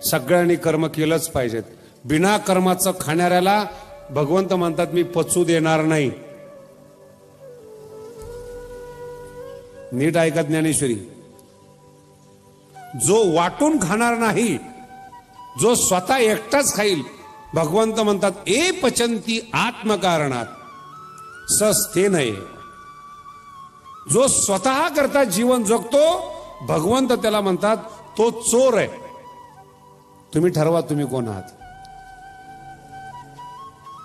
सगळ्यांनी कर्म केलंच पाहिजेत. बिना कर्माचं खाणाऱ्याला भगवंत म्हणतात मी पचू देणार नाही. नीट ऐका ज्ञानेश्वरी. जो वाटून खाणार नाही, जो स्वतः एकटाच खाईल, भगवंत म्हणतात ए पचंती आत्मकारणात सस्ते नये. जो स्वतः करता जीवन जगतो, भगवंत त्याला म्हणतात तो चोर आहे. तुम्ही ठरवा तुम्ही कोण आहात.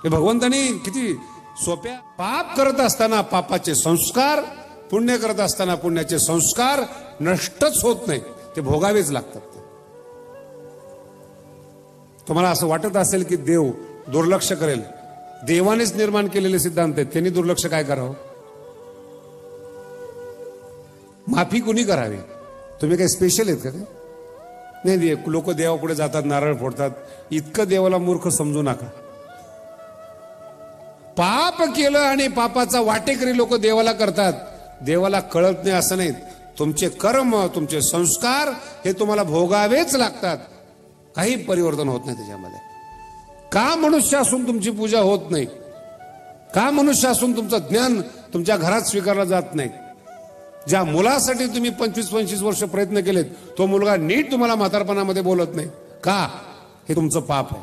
हे भगवंतानी किती सोप्या. पाप करत असताना पापाचे संस्कार, पुण्य करत असताना पुण्याचे संस्कार नष्टच होत नाही, ते भोगावेच लागतात. तुम्हाला असं वाटत असेल की देव दुर्लक्ष करेल. देवानेच निर्माण केलेले सिद्धांत आहेत, त्यांनी दुर्लक्ष काय करावं. माफी कुणी करावी. तुम्ही काही स्पेशल आहेत का? नाही. लोक देवापुढे जातात, नारळ फोडतात. इतकं देवाला मूर्ख समजू नका. पाप केलं आणि पापाचा वाटेकरी लोक देवाला करतात. देवाला कळत नाही असं नाही. तुमचे कर्म, तुमचे संस्कार हे तुम्हाला भोगावेच लागतात. काही परिवर्तन होत नाही त्याच्यामध्ये. का मनुष्य असून तुमची पूजा होत नाही? का मनुष्य असून तुमचं ज्ञान तुमच्या घरात स्वीकारलं जात नाही? ज्या मुलासाठी तुम्ही 25-25 वर्ष प्रयत्न केलेत, तो मुलगा नीट तुम्हाला म्हातारपणामध्ये बोलत नाही का? हे तुमचं पाप आहे,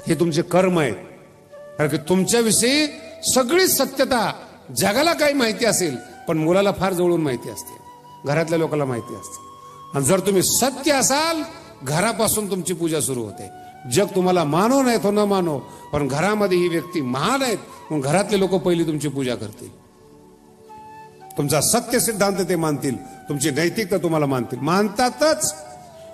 हे तुमचे कर्म आहे. कारण की तुमच्याविषयी सगळी सत्यता जगाला काही माहिती असेल, पण मुलाला फार जवळून माहिती असते, घरातल्या लोकांना माहिती असते. आणि जर तुम्ही सत्य असाल, घरापासून तुमची पूजा सुरू होते. जग तुम्हाला मानो नाही तो न मानो, पण घरामध्ये ही व्यक्ती महान आहेत म्हणून घरातले लोक पहिली तुमची पूजा करतील. तुमचा सत्य सिद्धांत ते मानतील, तुमची नैतिकता तुम्हाला मानतील, मानतातच.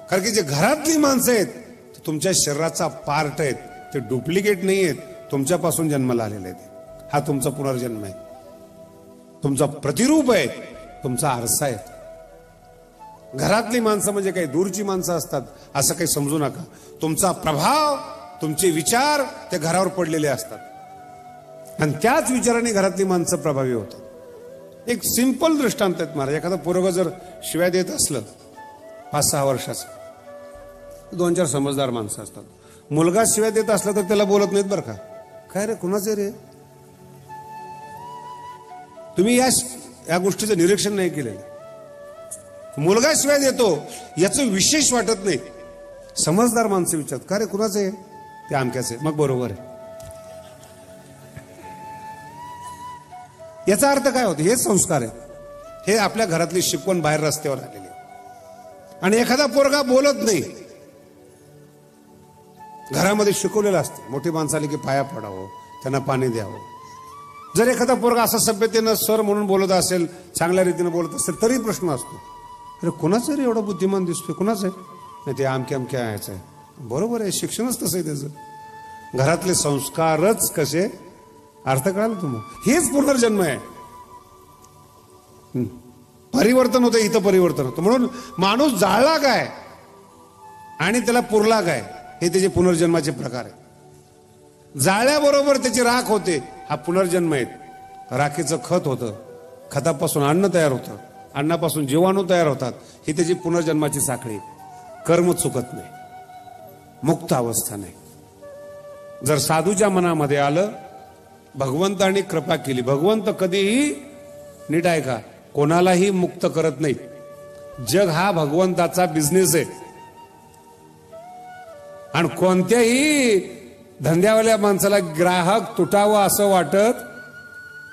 कारण की जे घरातली माणसं आहेत ते तुमच्या शरीराचा पार्ट आहेत, ते डुप्लिकेट नाही आहेत, तुमच्यापासून जन्माला आलेले आहेत. हा तुमचा पुनर्जन्म आहे, तुमचा प्रतिरूप आहे, तुमचा आरसा आहे. घरातली माणसं म्हणजे काही दूरची माणसं असतात असं काही समजू नका. तुमचा प्रभाव, तुमचे विचार ते घरावर पडलेले असतात आणि त्याच विचाराने घरातली माणसं प्रभावी होतात. एक सिंपल दृष्टांत आहेत महाराज. एखादा पोरगं जर शिव्या देत असलं 5-6 वर्षाचं, 2-4 समजदार माणसं असतात. मुलगा शिव्या देत असला तर त्याला बोलत नाहीत बरं का. काय रे, कुणाचं रे? तुम्ही या गोष्टीचं निरीक्षण नाही केलेलं. मुलगा शिवाय देतो याचं विशेष वाटत नाही. समजदार माणसं विचारतात का रे कुणाचं आहे? ते आमक्याचे. मग बरोबर आहे. याचा अर्थ काय होतो? हेच संस्कार आहे. हे आपल्या घरातली शिकवण बाहेर रस्त्यावर आलेली. आणि एखादा पोरगा बोलत नाही, घरामध्ये शिकवलेलं असतं, मोठी माणसं आली की पाया पडावं, त्यांना पाणी द्यावं. जर एखादा पोरगा असा सभ्यतेनं सर म्हणून बोलत असेल, चांगल्या रीतीने बोलत असेल, तरी प्रश्न असतो, अरे कुणाचं रे एवढा बुद्धिमान दिसतोय, कुणाचं आहे? नाही ते आमक्या यायचं आहे. बरोबर आहे, शिक्षणच तसं आहे त्याचं. घरातले संस्कारच कसे. अर्थ कळाला तुम्हाला? हेच पुनर्जन्म आहे. परिवर्तन होतं, इथं परिवर्तन होतं. म्हणून माणूस जाळला काय आणि त्याला पुरला काय, हे त्याचे पुनर्जन्माचे प्रकार आहे. जाळल्याबरोबर त्याची राख होते, हा पुनर्जन्म आहे. राखेचं खत होतं, खतापासून अन्न तयार होतं, अन्नापासून जीवाणू तयार होतात, ही त्याची पुनर्जन्माची साखळी. कर्म चुकत नाही, मुक्त अवस्था नाही. जर साधूच्या मनामध्ये आलं, भगवंताने कृपा केली. भगवंत कधीही, नीट आहे का, कोणालाही मुक्त करत नाही. जग हा भगवंताचा बिझनेस आहे. आणि कोणत्याही धंद्यावाल्या माणसाला ग्राहक तुटावं असं वाटत,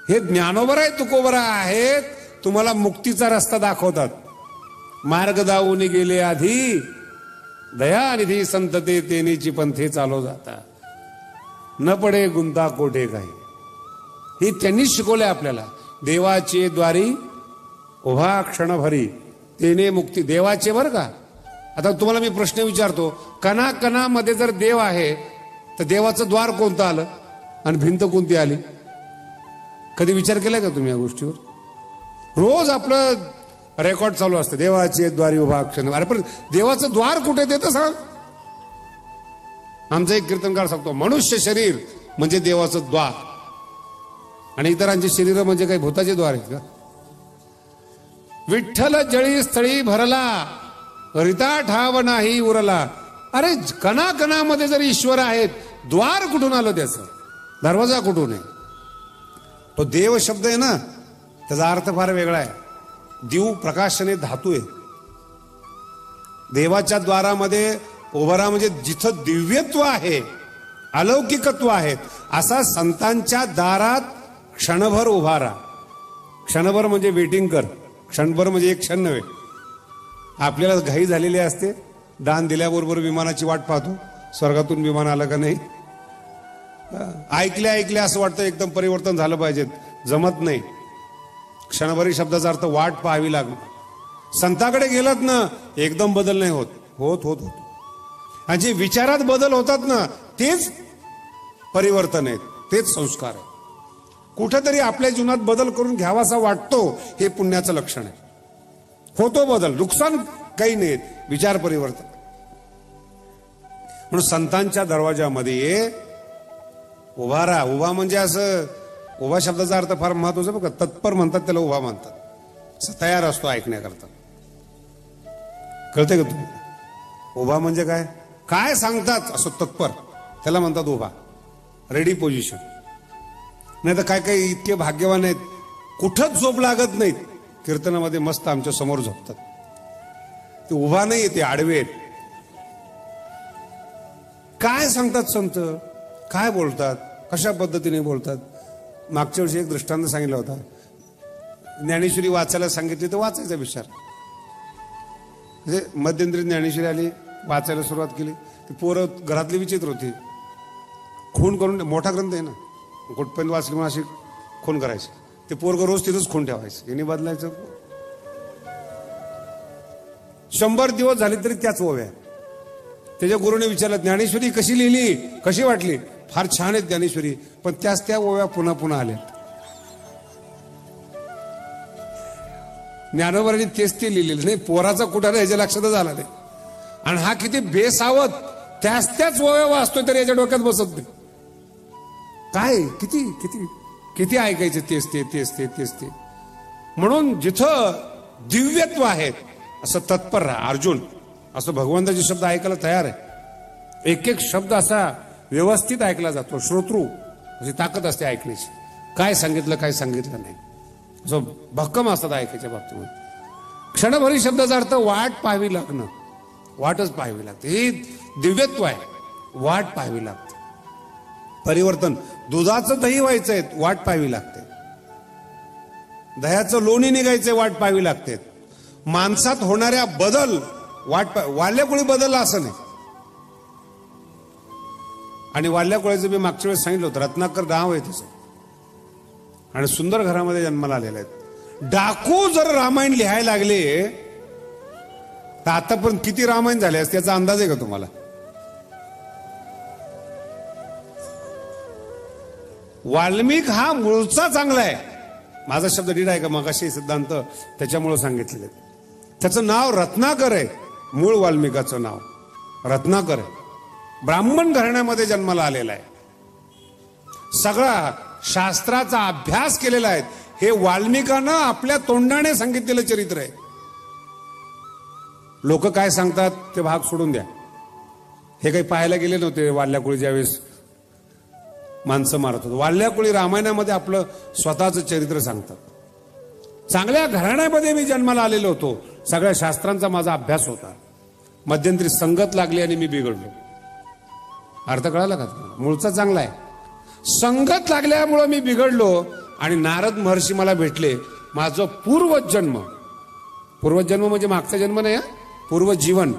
हे ज्ञानोबरा आहे तुकोबरा आहेत, तुम्हाला मुक्तीचा रस्ता दाखवतात. मार्ग दावून गेले आधी, दयानिधी संतते तेनेची पंथे चालव जाता, न पडे गुंता कोठे काही. हे त्यांनी शिकवले आपल्याला. देवाचे द्वारी उभा क्षण भरी तेने मुक्ती. देवाचे बरं का. आता तुम्हाला मी प्रश्न विचारतो, कणाकणामध्ये जर देव आहे तर देवाचं द्वार कोणतं आलं आणि भिंत कोणती आली? कधी विचार केलाय का तुम्ही या गोष्टीवर? रोज आपलं रेकॉर्ड चालू असतं, देवाचे द्वारी उभा क्षण. अरे पण देवाचं द्वार कुठे देतं सांग? आमचा एक कीर्तनकार सांगतो, मनुष्य शरीर म्हणजे देवाचं द्वार आणि इतरांची शरीर म्हणजे काही भूताचे द्वार आहेत का? विठ्ठल जळी स्थळी भरला रिता ठाव नाही उरला. अरे कणाकणामध्ये जर ईश्वर आहेत, द्वार कुठून आलं त्याचं, दरवाजा कुठून आहे? तो देव शब्द आहे ना, त्याचा अर्थ फार वेगळा आहे. दिव प्रकाशने धातू आहे. देवाच्या द्वारामध्ये उभारा म्हणजे जिथं दिव्यत्व आहे, अलौकिकत्व आहेत, असा संतांच्या दारात क्षणभर उभारा. क्षणभर म्हणजे वेटिंग कर, क्षणभर म्हणजे एक क्षण नव्हे. आपल्याला घाई झालेली असते, दान दिल्याबरोबर विमानाची वाट पाहतो, स्वर्गातून विमान आलं का नाही. ऐकल्या ऐकल्या असं वाटतं एकदम परिवर्तन झालं पाहिजे, जमत नाही. क्षणभरी शब्दाचा अर्थ वाट पाहावी लागणार. संताकडे गेलात ना, एकदम बदल नाही होत, होत होत होत. आणि जे विचारात बदल होतात ना, तेच परिवर्तन आहेत, तेच संस्कार आहे. कुठेतरी आपल्या जीवनात बदल करून घ्यावासा वाटतो, हे पुण्याचं लक्षण आहे. होतो बदल, नुकसान काही नाही, विचार परिवर्तन. म्हणून संतांच्या दरवाजामध्ये उभारा. उभा म्हणजे असं, उभा शब्दाचा अर्थ फार महत्वाचा बघा. तत्पर म्हणतात त्याला, उभा म्हणतात. तयार असतो ऐकण्याकरता. कळते का तुम्ही? उभा म्हणजे काय, काय सांगतात असं तत्पर, त्याला म्हणतात उभा. Ready position. नाही तर काय काय इतके भाग्यवान आहेत, कुठंच झोप लागत नाहीत, कीर्तनामध्ये मस्त आमच्या समोर झोपतात. ते उभा नाही, ते आडवे आहेत. काय सांगतात संत, काय बोलतात, कशा पद्धतीने बोलतात. मागच्या वर्षी एक दृष्टांत सांगितला होता. ज्ञानेश्वरी वाचायला सांगितली तर वाचायचा विचार. म्हणजे मध्यंतरी ज्ञानेश्वरी आली, वाचायला सुरुवात केली. ती पोरं घरातली विचित्र होती, खून करून, मोठा ग्रंथ आहे ना, कुठपर्यंत वाचली म्हणून अशी खून करायची. ते पोरग रोज तिथंच खून ठेवायचं, यांनी बदलायचं. 100 दिवस झाले तरी त्याच ओव्या. त्याच्या गुरुने विचारलं, ज्ञानेश्वरी कशी लिहिली, कशी वाटली? फार छान आहेत ज्ञानेश्वरी, पण त्याच त्या ओव्या पुन्हा पुन्हा आल्या. ज्ञानोबांनी तेच ते लिहिलेलं नाही, पोराचा कुठाला ह्याच्या लक्षातच आला नाही. आणि हा किती बेसावत त्याच ओव्या वाचतोय तरी याच्या डोक्यात बसत नाही. काय किती किती किती ऐकायचे, तेच ते. म्हणून जिथं दिव्यत्व आहेत असं तत्पर राहा. अर्जुन असं भगवंताचे शब्द ऐकायला तयार आहे. एक एक शब्द असा व्यवस्थित ऐकला जातो. श्रोतृ अशी ताकद असते ऐकण्याची. काय सांगितलं काय सांगितलं नाही असं भक्कम असतात ऐकायच्या बाबतीमध्ये. क्षणभरी शब्दाचा अर्थ वाट पाहावी लागणं, वाटच पाहावी लागते. हे दिव्यत्व आहे, वाट पाहावी लागते. परिवर्तन, दुधाचं दही व्हायचंय, वाट पाहावी लागते. दह्याचं लोणी निघायचंय, वाट पाहावी लागते. माणसात होणाऱ्या बदल वाल्याकुळी बदलला असं नाही. आणि वाल्याकुळीचं मी मागच्या वेळेस सांगितलं होतं, रत्नाकर नाव आहे त्याचं, आणि सुंदर घरामध्ये जन्माला आलेला आहे. डाकू जर रामायण लिहायला लागले तर आतापर्यंत किती रामायण झाले असते याचा अंदाज आहे का तुम्हाला? वाल्मिक हा मूळचा चांगला आहे. माझा शब्द नीट आहे का? मगाशी सिद्धांत त्याच्यामुळे सांगितलेले. त्याचं नाव रत्नाकर आहे. मूळ वाल्मिकाचं नाव रत्नाकर आहे. ब्राह्मण घराण्यामध्ये जन्माला आलेला आहे. सगळा शास्त्राचा अभ्यास केलेला आहे. हे वाल्मिकानं आपल्या तोंडाने सांगितलेलं चरित्र आहे. लोक काय सांगतात ते भाग सोडून द्या. हे काही पाहायला गेले नव्हते वाल्याकुळी ज्यावेळेस माणसं मारत होत. वाल्याकुळी रामायणामध्ये आपलं स्वतःचं चरित्र सांगतात. चांगल्या घराण्यामध्ये मी जन्माला आलेलो होतो. सगळ्या शास्त्रांचा माझा अभ्यास होता. मध्यंतरी संगत लागली आणि मी बिघडलो. अर्थ कळाला का तुम्हाला? मूळचा चांगला आहे, संगत लागल्यामुळं मी बिघडलो आणि नारद महर्षी मला भेटले. माझं पूर्वजन्म म्हणजे मागचा जन्म नाही, पूर्वजीवन.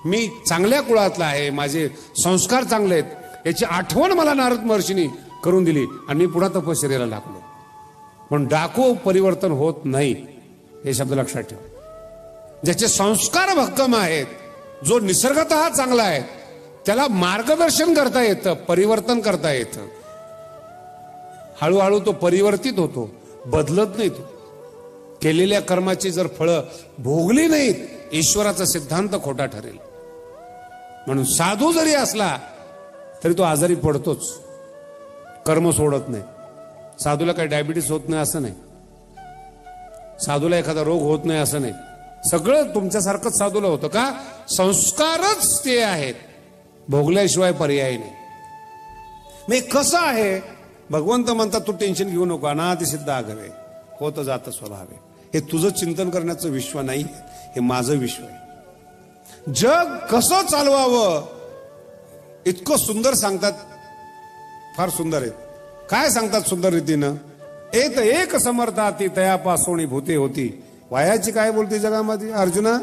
मी चांगल्या कुळातला आहे, माझे संस्कार चांगले आहेत याची आठवण मला नारद महर्षींनी करून दिली आणि मी पुन्हा तपश्चर्येला लागलो. पण डाकू परिवर्तन होत नाही, हे शब्द लक्षात ठेवा. ज्याचे संस्कार भक्कम आहेत, जो निसर्गतः चांगला आहे, त्याला मार्गदर्शन करता येतं, परिवर्तन करता येतं. हळूहळू तो परिवर्तित होतो, बदलत नाही. तो केलेल्या कर्माची जर फळं भोगली नाहीत, ईश्वराचा सिद्धांत खोटा ठरेल. म्हणून साधू जरी असला तरी तो आजारी पडतोच, कर्म सोडत नाही. साधूला काही डायबिटीस होत नाही असं नाही, साधूला एखादा रोग होत नाही असं नाही. सगळं तुमच्यासारखंच साधूला होतं का? संस्कारच ते आहेत, भोगल्याशिवाय पर्याय नाही. मग कसं आहे? भगवंत म्हणतात तू टेन्शन घेऊ नको, अनादि सिद्ध आघवे होत जात स्वभावे. हे तुझं चिंतन करण्याचं विश्व नाही, हे माझं विश्व आहे. जग कसं चालवावं इतकं सुंदर सांगतात, फार सुंदर आहे. काय सांगतात सुंदर रीतीनं? एक समर्थाती तयापासोणी भूते होती. वायाची काय बोलते जगामध्ये? अर्जुना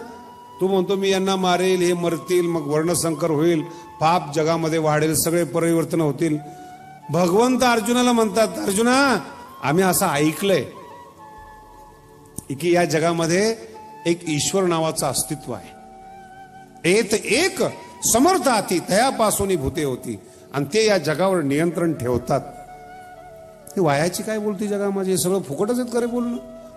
तू म्हणतो मी यांना मारेल, हे मरतील, मग वर्णसंकर होईल, पाप जगामध्ये वाढेल, सगळे परिवर्तन होतील. भगवंत अर्जुनाला म्हणतात, अर्जुना आम्ही असं ऐकलंय की या जगामध्ये एक ईश्वर नावाचं अस्तित्व आहे. एक समर्थाती तयापासून भूते होती, आणि ते या जगावर नियंत्रण ठेवतात. हे वायाची काय बोलते जगामध्ये? हे सगळं फुकटच आहेत खरे बोलणं.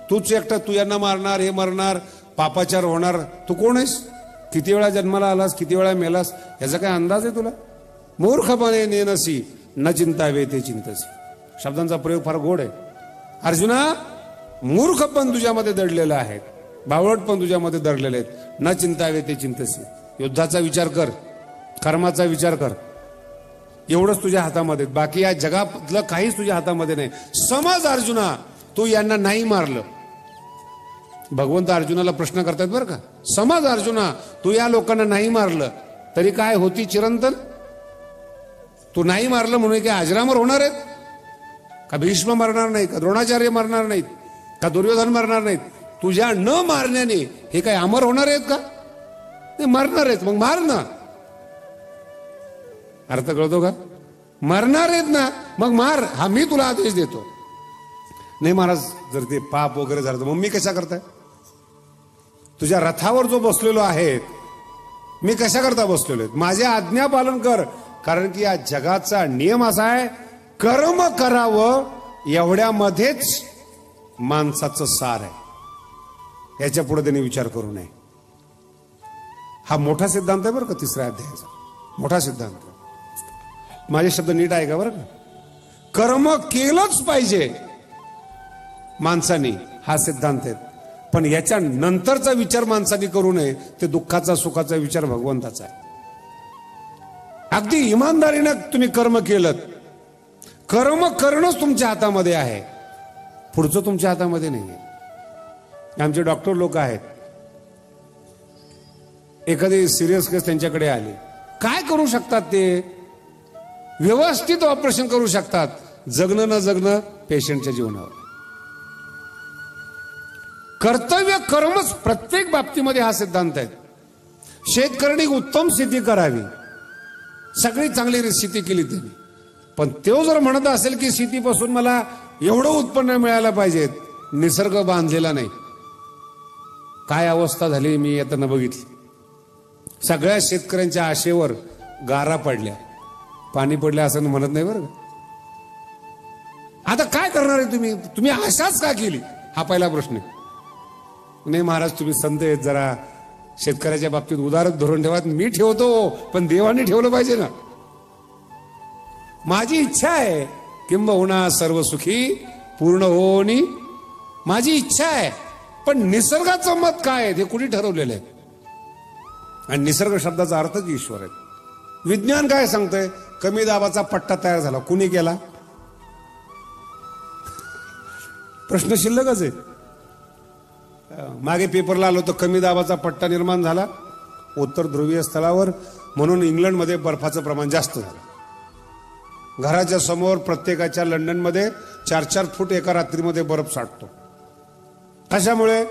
तूच एकटा, तू यांना मारणार, हे मारणार, पापाचार होणार. तू कोण आहेस? किती वेळा जन्माला आलास, किती वेळा मेलास, याचा काय अंदाज आहे तुला? मूर्खपणे नेनसी न चिंतावे ते चिंतसी. शब्दांचा प्रयोग फार गोड आहे. अर्जुना मूर्ख पण तुझ्यामध्ये दडलेलं आहे, बावळट पण तुझ्यामध्ये दडलेले आहेत. न चिंतावे ते चिंतसी. युद्धाचा विचार कर, कर्माचा विचार कर, एवढंच तुझ्या हातामध्ये. बाकी या जगातलं काहीच तुझ्या हातामध्ये नाही. समज अर्जुना तू यांना नाही मारलं. भगवंत अर्जुनाला प्रश्न करतात बरं का. समज अर्जुना तू या लोकांना नाही मारलं तरी काय होती चिरंतन? तू नाही मारलं म्हणून काय अजरामर होणार आहेत का? भीष्म मरणार नाही का? द्रोणाचार्य मरणार नाहीत का? दुर्योधन मरणार नाहीत? तुझ्या न मारण्याने हे काय अमर होणार आहेत का? ते मरणार आहेत. मग मार ना. अर्थ कळतो का? मरणार आहेत ना, मग मार. हा मी तुला आदेश देतो. नाही महाराज जर ते पाप वगैरे झालं तर मग मी कशा करताय? तुझ्या रथावर जो बसलेलो आहे मी कशा करता बसलेलो आहे? माझ्या आज्ञा पालन कर. कारण की या जगाचा नियम असा आहे, कर्म करावं एवढ्यामध्येच माणसाचं सार आहे. याच्या पुढे त्यांनी विचार करू नये. हा मोठा सिद्धांत आहे बरं का, तिसऱ्या अध्यायाचा मोठा सिद्धांत. माझे शब्द नीट आहे का बरं का? कर्म केलंच पाहिजे माणसाने, हा सिद्धांत आहे. पण याच्या नंतरचा विचार माणसाने करू नये. ते दुःखाचा सुखाचा विचार भगवंताचा आहे. अगदी इमानदारीनं तुम्ही कर्म केलं, कर्म करणंच तुमच्या हातामध्ये आहे, पुढचं तुमच्या हातामध्ये नाही आहे. आमचे डॉक्टर लोक आहेत, एखादी सिरियस केस त्यांच्याकडे आली, काय करू शकतात ते? व्यवस्थित ऑपरेशन करू शकतात. जगणं न जगणं पेशंटच्या जीवनावर. कर्तव्य कर्मच प्रत्येक बाबतीमध्ये हा सिद्धांत आहे. शेतकऱ्यांनी उत्तम शेती करावी, सगळी चांगली शेती केली त्यांनी, पण तो जर म्हणत असेल की शेतीपासून मला एवढं उत्पन्न मिळायला पाहिजे, निसर्ग बांधलेला नाही. काय अवस्था झाली मी आता बघितली. सगळ्या शेतकऱ्यांच्या आशेवर गारा पडल्या, पाणी पडलं असं म्हणत नाही बरं. आता काय करणार आहे तुम्ही? तुम्ही आशाच का केली? हा पहिला प्रश्न आहे. नाही महाराज तुम्ही संत आहेत, जरा शेतकऱ्याच्या बाबतीत उदारच धोरण ठेवा. मी ठेवतो, पण देवाने ठेवलं पाहिजे ना. माझी इच्छा आहे किंबहुना सर्व सुखी पूर्ण होणी, माझी इच्छा आहे. पण निसर्गाचं मत काय आहे ते कुणी ठरवलेलं आहे? आणि निसर्ग शब्दाचा अर्थच ईश्वर आहे. विज्ञान काय सांगतंय? कमी दाबाचा पट्टा तयार झाला, कुणी केला? प्रश्न शिल्लकच आहे. मागे पेपरला आलो तर कमी दाबाचा पट्टा निर्माण झाला उत्तर ध्रुवीय स्थळावर, म्हणून इंग्लंडमध्ये बर्फाचं प्रमाण जास्त झालं. घराच्या समोर प्रत्येकाच्या लंडनमध्ये 4-4 फूट एका रात्रीमध्ये बर्फ साठतो. कशामुळे?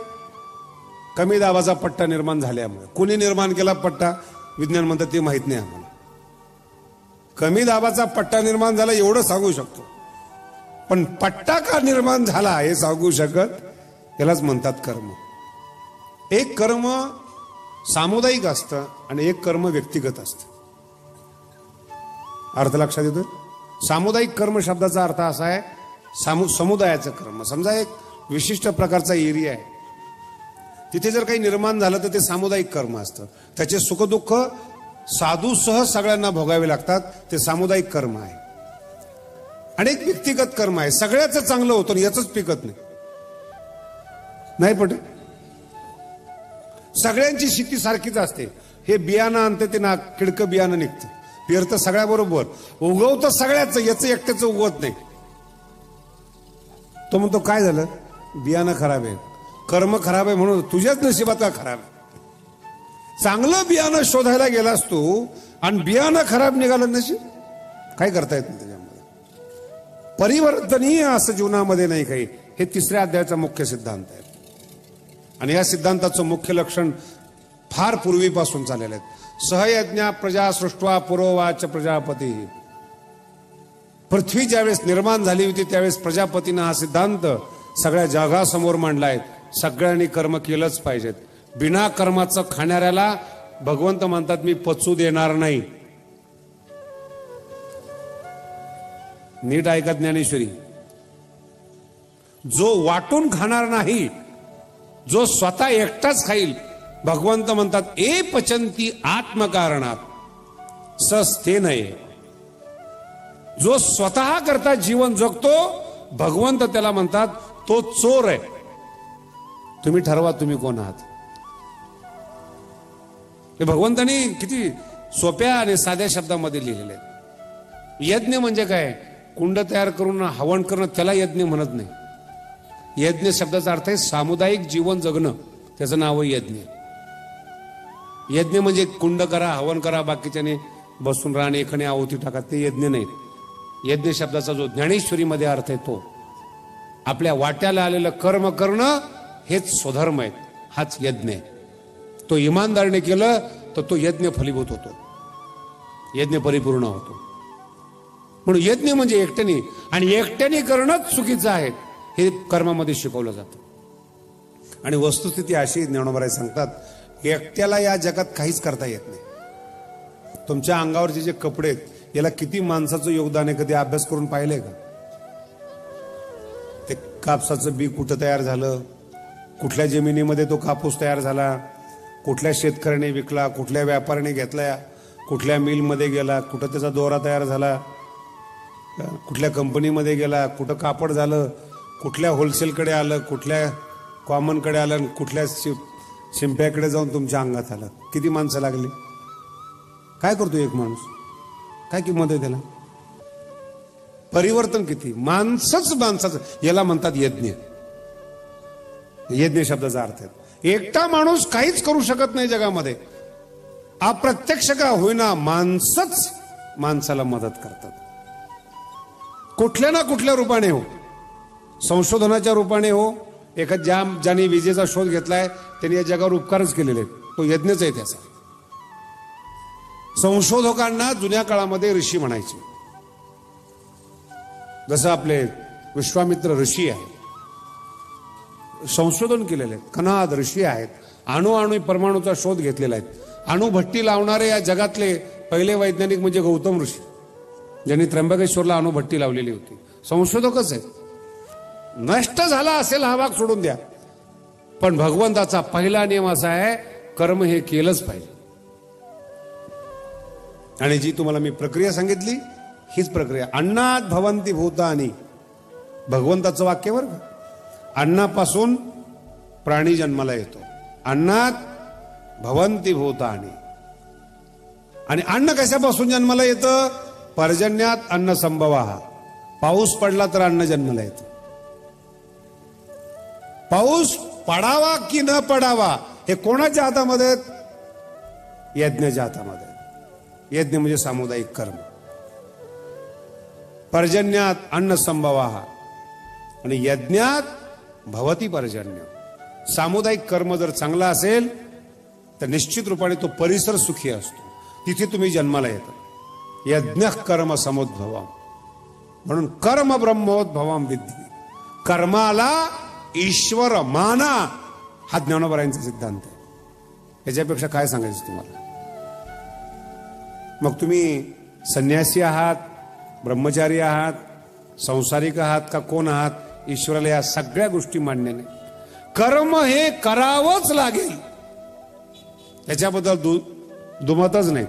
कमी दाबाचा पट्टा निर्माण झाल्यामुळे. कुणी निर्माण केला पट्टा? विज्ञान म्हणतात ते माहित नाही आम्हाला. कमी दाबाचा पट्टा निर्माण झाला एवढं सांगू शकतो, पण पट्टा का निर्माण झाला हे सांगू शकत. यालाच म्हणतात कर्म. एक कर्म सामुदायिक असतं आणि एक कर्म व्यक्तिगत असतं. अर्थ लक्षात येतो? सामुदायिक कर्म शब्दाचा अर्थ असा आहे समुदायाचं कर्म. समजा एक विशिष्ट प्रकारचा एरिया आहे, तिथे जर काही निर्माण झालं तर ते सामुदायिक कर्म असतं. त्याचे सुखदुःख साधूसह सगळ्यांना भोगावे लागतात, ते सामुदायिक कर्म आहे. आणि एक व्यक्तिगत कर्म आहे, सगळ्याच चांगलं होतं याच पिकत नाही. नाही पटे? सगळ्यांची शेती सारखीच असते. हे बियाणं आणतं ते ना किडकं बियाणं निघतं, पेरतं सगळ्या बरोबर, उगवतं सगळ्याच, याचं एकट्याचं उगवत नाही. तो म्हणतो काय झालं, बियाणं खराब आहे, कर्म खराब आहे म्हणून तुझ्याच नशिबात का खराब आहे. चांगलं बियाणं शोधायला गेलास तू आणि बियाणं खराब निघालं नशीब, काय करता येत नाही त्याच्यामध्ये. परिवर्तनीय असं जीवनामध्ये नाही काही. हे 3ऱ्या अध्यायाचा मुख्य सिद्धांत आहे. आणि या सिद्धांताचं मुख्य लक्षण फार पूर्वीपासून चाललेलं आहे. सहयज्ञा प्रजा सृष्ट्वा पुरोवाच प्रजापती. पृथ्वी ज्यावेळेस निर्माण झाली होती त्यावेळेस प्रजापतीनं हा सिद्धांत सगळ्या जगासमोर मांडलाय. सगळ्यांनी कर्म केलंच पाहिजेत. बिना कर्माचं खाणाऱ्याला भगवंत म्हणतात मी पचू देणार नाही. नीट ऐका ज्ञानेश्वरी. जो वाटून खाणार नाही, जो स्वतः एकटाच खाईल, भगवंत म्हणतात ए पचंती आत्मकारणात सस्ते नये. जो स्वतः करता जीवन जगतो, भगवंत त्याला म्हणतात तो चोर आहे. तुम्ही ठरवा तुम्ही कोण आहात. हे भगवंतानी किती सोप्या आणि साध्या शब्दामध्ये लिहिलेले आहे. यज्ञ म्हणजे काय, कुंड तयार करून हवन करणं, त्याला यज्ञ म्हणत नाही. यज्ञ शब्दाचा अर्थ आहे सामुदायिक जीवन जगणं, त्याचं नाव आहे यज्ञ. यज्ञ म्हणजे कुंड करा, हवन करा, बाकीच्याने बसून राहणे, एखाने आहुती टाका, ते यज्ञ नाही. यज्ञ शब्दाचा जो ज्ञानेश्वरीमध्ये अर्थ आहे तो आपल्या वाट्याला आलेलं कर्म करणं, हेच स्वधर्म आहे, हाच यज्ञ आहे. तो इमानदारीने केलं तर तो यज्ञ फलीभूत होतो, यज्ञ परिपूर्ण होतो. म्हणून यज्ञ म्हणजे एकट्याने, आणि एकट्याने करणंच चुकीचं आहे हे कर्मामध्ये शिकवलं जातं. आणि वस्तुस्थिती अशी ज्ञानोबराय सांगतात, एकट्याला या जगात काहीच करता येत नाही. तुमच्या अंगावरचे जे कपडे आहेत, याला किती माणसाचं योगदान आहे, कधी अभ्यास करून पाहिलंय का? ते कापसाचं बी कुठं तयार झालं, कुठल्या जमिनीमध्ये तो कापूस तयार झाला, कुठल्या शेतकऱ्याने विकला, कुठल्या व्यापाऱ्याने घेतला, कुठल्या मिलमध्ये गेला, कुठं त्याचा दोरा तयार झाला, कुठल्या कंपनीमध्ये गेला, कुठं कापड झालं, कुठल्या होलसेलकडे आलं, कुठल्या कॉमनकडे आलं, कुठल्या शिंप्याकडे जाऊन तुमच्या अंगात आलं. किती माणसं लागली. काय करतो एक माणूस, काय किंमत आहे त्याला. परिवर्तन किती, माणसंच माणसाचं, याला म्हणतात यज्ञ. यज्ञ शब्दाचा अर्थ आहे एकटा माणूस काहीच करू शकत नाही जगामध्ये. अप्रत्यक्ष का होईना माणसंच माणसाला मदत करतात, कुठल्या ना कुठल्या रूपाने हो. संशोधनाच्या रूपाने हो. ज्याने विजेचा शोध घेतलाय त्यांनी या जगावर उपकारच केलेले, तो यज्ञच आहे त्याचा. संशोधकांना जुन्या काळामध्ये ऋषी म्हणायचे. जसं आपले विश्वामित्र ऋषी आहेत, संशोधन केलेले आहेत. कनाद ऋषी आहेत, अणु परमाणूचा शोध घेतलेला आहे. अणुभट्टी लावणारे या जगातले पहिले वैज्ञानिक म्हणजे गौतम ऋषी, ज्यांनी त्र्यंबकेश्वरला अणुभट्टी लावलेली होती. संशोधकच आहेत. नष्ट झाला असेल हा भाग सोडून द्या, पण भगवंताचा पहिला नियम असा आहे, कर्म हे केलंच पाहिजे. आणि जी तुम्हाला मी प्रक्रिया सांगितली हीच प्रक्रिया. अन्नात भवंती भूतानी, भगवंताचं वाक्य बरं का. अन्नापासून प्राणी जन्माला येतो. अन्नात भवंती भूतानी. आणि अन्न कशापासून जन्माला येतं, पर्जन्यात अन्न संभवा. पाऊस पडला तर अन्न जन्माला येतं. पाऊस पडावा की न पडावा हे कोणाच्या हातामध्ये, यज्ञाच्या हातामध्ये. यज्ञ म्हणजे सामुदायिक कर्म. पर्जन्यात अन्न संभवा आणि यज्ञात भवती पर्जन्य. सामुदायिक कर्म जर चांगला असेल तर निश्चित रूपाने तो परिसर सुखी असतो, तिथे तुम्ही जन्माला येता. यज्ञ कर्म समुद्भवम, म्हणून कर्म ब्रह्मोद्भवम विद्धी. कर्माला ईश्वर माना, हा ज्ञानोबरायांचा सिद्धांत आहे. याच्यापेक्षा काय सांगायचं तुम्हाला. मग तुम्ही संन्यासी आहात, ब्रह्मचारी आहात, संसारिक आहात का कोण आहात, ईश्वराला या सगळ्या गोष्टी मान्य नाही. कर्म हे करावंच लागेल, याच्याबद्दल दुमतच नाही.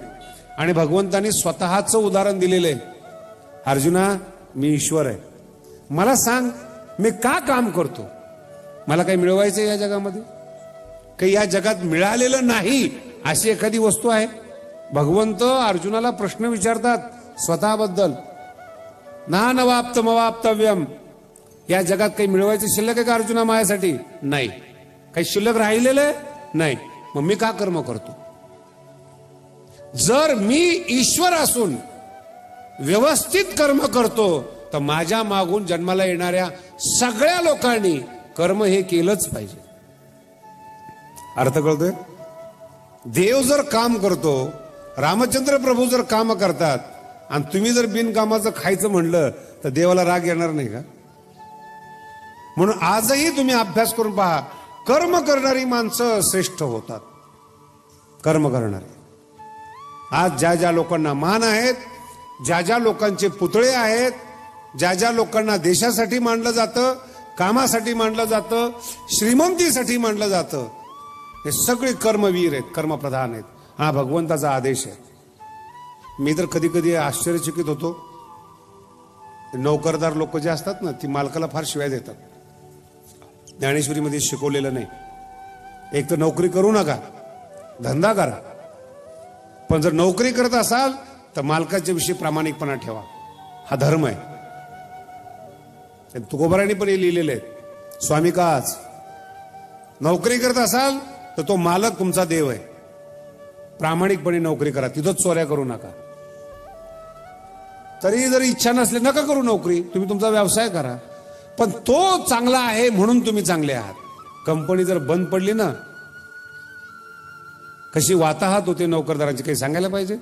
आणि भगवंतानी स्वतःचं उदाहरण दिलेलं आहे. अर्जुना, मी ईश्वर आहे, मला सांग मी का काम करतो, मला काही मिळवायचं या जगामध्ये. काही या जगात मिळालेलं नाही अशी एखादी वस्तू आहे? भगवंत अर्जुनाला प्रश्न विचारतात स्वतःबद्दल. ना नवाप्तमवाप्तव्यम. या जगात काही मिळवायचं शिल्लक आहे का अर्जुना माझ्यासाठी? नाही. काही शिल्लक राहिलेलं नाही. मग मी का कर्म करतो? जर मी ईश्वर असून व्यवस्थित कर्म करतो तर माझ्या मागून जन्माला येणाऱ्या सगळ्या लोकांनी कर्म हे केलंच पाहिजे. अर्थ कळतोय? देव जर काम करतो, रामचंद्र प्रभू जर काम करतात आणि तुम्ही जर बिनकामाचं खायचं म्हणलं तर देवाला राग येणार नाही का? म्हणून आजही तुम्ही अभ्यास करून पहा, कर्म करणारी माणसं श्रेष्ठ होतात. कर्म करणारे. आज ज्या ज्या लोकांना मान आहेत, ज्या ज्या लोकांचे पुतळे आहेत, ज्या ज्या लोकांना देशासाठी मानलं जातं, कामासाठी मानलं जातं, श्रीमंतीसाठी मानलं जातं, हे सगळे कर्मवीर आहेत, कर्मप्रधान आहेत. हा भगवंताचा आदेश आहे. मी तर कधी कधी आश्चर्यचकित होतो. नोकरदार लोक जे असतात ना, ती मालकाला फार शिवाय देतात. ज्ञानेश्वरीमध्ये शिकवलेलं नाही. एक तर नोकरी करू नका, धंदा करा, पण जर नोकरी करत असाल तर मालकाच्या विषयी प्रामाणिकपणा ठेवा. हा धर्म आहे. तुकोबारांनी पण हे लिहिलेलं आहे. स्वामी काच नोकरी करत असाल तर तो मालक तुमचा देव आहे. प्रामाणिकपणे नोकरी करा, तिथंच चोऱ्या करू नका. तरी जर इच्छा नसली नका करू नोकरी, तुम्ही तुमचा व्यवसाय करा, पण तो चांगला आहे म्हणून तुम्ही चांगले आहात. कंपनी जर बंद पडली ना, कशी वाताहत होते नोकरदारांची, काही सांगायला पाहिजे.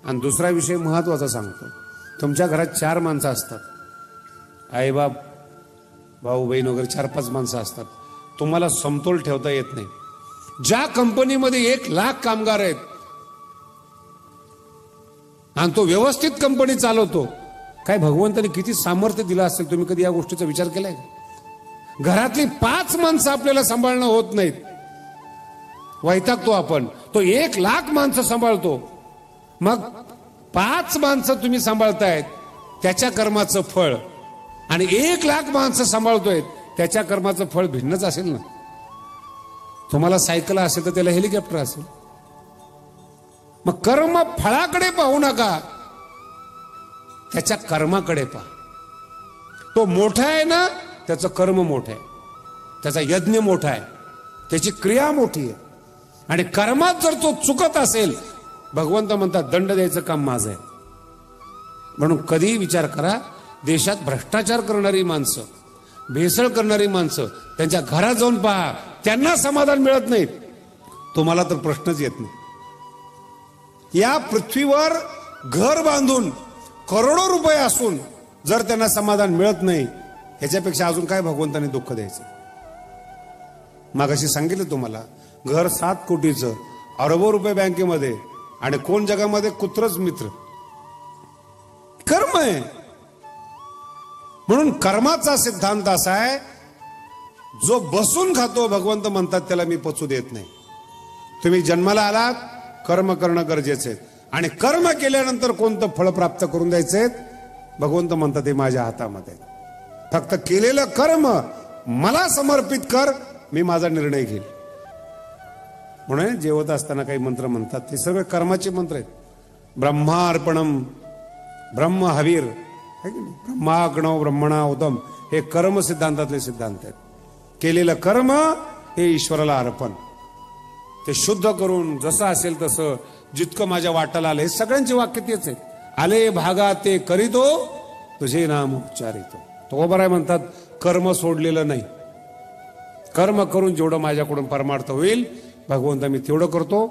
आणि दुसरा विषय महत्वाचा सांगतो. तुमच्या घरात 4 माणसं असतात, आई बाप, भाऊ बहीण वगैरे 4-5 माणसं असतात. तुम्हाला समतोल ठेवता येत नाही. ज्या कंपनीमध्ये 1,00,000 कामगार आहेत आणि तो व्यवस्थित कंपनी चालवतो, काय भगवंताने किती सामर्थ्य दिलं असेल? तुम्ही कधी या गोष्टीचा विचार केलाय? घरातली 5 माणसं आपल्याला सांभाळणं होत नाहीत, वैतागतो आपण. तो 1,00,000 माणसं सांभाळतो. मग 5 माणसं तुम्ही सांभाळतायत त्याच्या कर्माचं फळ, आणि 1,00,000 माणसं सांभाळतोय त्याच्या कर्माचं फळ भिन्नच असेल ना. तुम्हाला सायकल असेल तर त्याला हेलिकॉप्टर असेल. मग कर्म फळाकडे पाहू नका, त्याच्या कर्माकडे पहा. तो मोठा आहे ना, त्याचं कर्म मोठं आहे, त्याचा यज्ञ मोठा आहे, त्याची क्रिया मोठी आहे. आणि कर्मात जर तो चुकत असेल, भगवंत म्हणतात दंड द्यायचं काम माझं आहे. म्हणून कधीही विचार करा, देशात भ्रष्टाचार करणारी माणसं, भेसळ करणारी माणसं, त्यांच्या घरात जाऊन पहा, त्यांना समाधान मिळत नाही. तुम्हाला तर प्रश्नच येत नाही. या पृथ्वीवर घर बांधून करोडो रुपये असून जर त्यांना समाधान मिळत नाही, ह्याच्यापेक्षा अजून काय भगवंताने दुःख द्यायचं? मागाशी सांगितलं तुम्हाला, घर 7 कोटीचं, अरबो रुपये बँकेमध्ये, आणि कोण जगामध्ये कुत्रच मित्र. कर्म आहे. म्हणून कर्माचा सिद्धांत असा आहे, जो बसून खातो भगवंत म्हणतात त्याला मी पचू देत नाही. तुम्ही जन्माला आलात, कर्म करणं गरजेचं आहे, आणि कर्म केल्यानंतर कोणतं फळ प्राप्त करून द्यायचंय भगवंत म्हणतात ते माझ्या हातामध्ये. फक्त केलेलं कर्म मला समर्पित कर, मी माझा निर्णय घेईल. म्हणून जेवत असताना काही मंत्र म्हणतात, ते सगळे कर्माचे मंत्र आहेत. ब्रह्मार्पणम, ब्रह्म हवीर, ब्रह्माग्नौ ब्रह्मणा उदम, हे कर्म सिद्धांतातले सिद्धांत आहेत. केलेलं कर्म हे ईश्वराला अर्पण, ते शुद्ध करून जसं असेल तसं, जितकं माझ्या वाटाला आलं. हे सगळ्यांचे वाक्य तेच आहेत. आले भागा ते करीतो, तुझे नाम उच्चारितो. तो बराय म्हणतात कर्म सोडलेलं नाही. कर्म करून जेवढं माझ्याकडून परमार्थ होईल भगवंत मी तेवढं करतो.